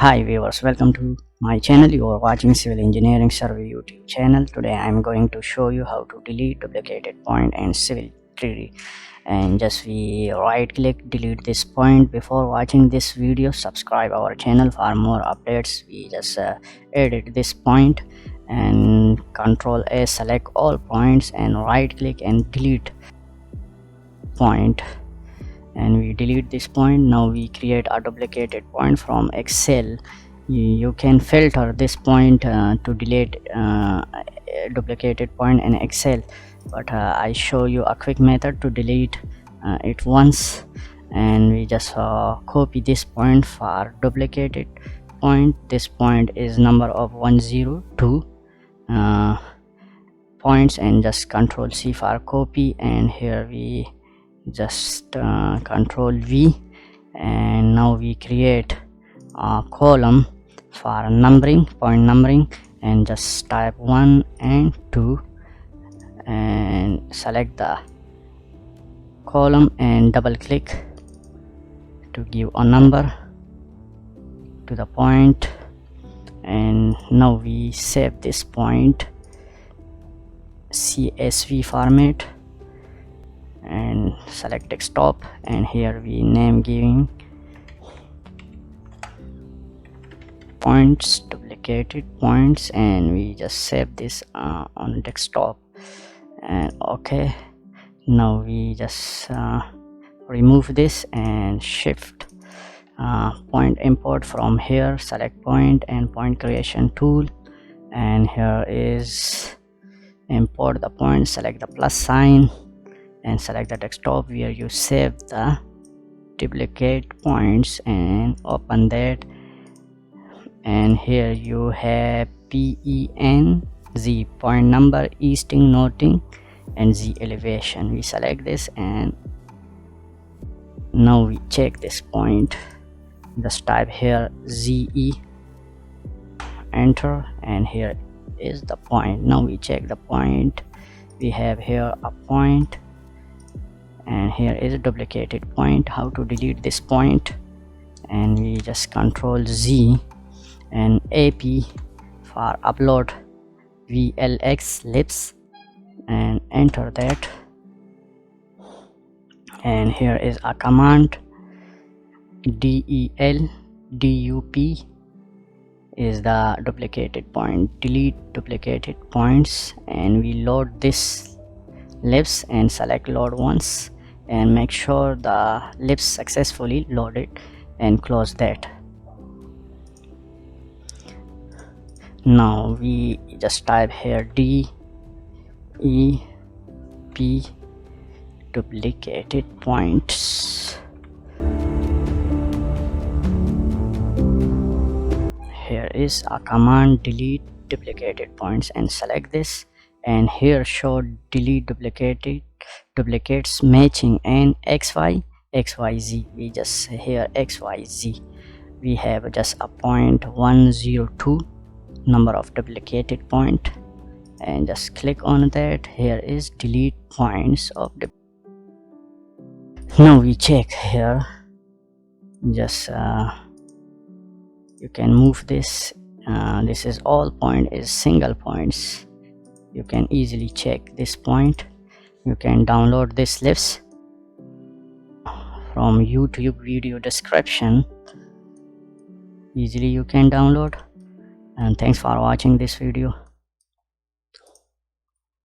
Hi viewers, welcome to my channel. You are watching Civil Engineering Survey YouTube channel. Today I am going to show you how to delete duplicated point and Civil 3D. And just we right click delete this point. Before watching this video, subscribe our channel for more updates. We just edit this point and Control A, select all points and right click and delete point. And we delete this point. Now we create a duplicated point from Excel. You can filter this point to delete a duplicated point in Excel, but I show you a quick method to delete it once. And we just copy this point for duplicated point. This point is number of 102 points, and just Control C for copy. And here we just Control V, and now we create a column for numbering, point numbering, and just type 1 and 2 and select the column and double click to give a number to the point. And now we save this point CSV format and select desktop, and here we name giving points, duplicated points, and we just save this on desktop. And okay, now we just remove this and shift point import from here. Select point and point creation tool, and here is import the point. Select the plus sign and select the desktop where you save the duplicate points and open that. And here you have PENZ, point number, easting, noting, and Z elevation. We select this, and now we check this point. Just type here ZE, enter, and here is the point. Now we check the point. We have here a point, and here is a duplicated point. How to delete this point? And we just Control Z and AP for upload VLX Lisp and enter that. And here is a command DEL DUP is the duplicated point. Delete duplicated points, and we load this Lisp and select load once and make sure the Lisp successfully loaded and close that. Now we just type here DEP duplicated points. Here is a command delete duplicated points, and select this, and here show delete duplicates matching and XYZ. We just here XYZ. We have just a point 102 number of duplicated point, and just click on that. Here is delete points of the. Now we check here. Just you can move this. This is all point is single points. You can easily check this point. You can download this Lisp from YouTube video description. Easily you can download. And thanks for watching this video.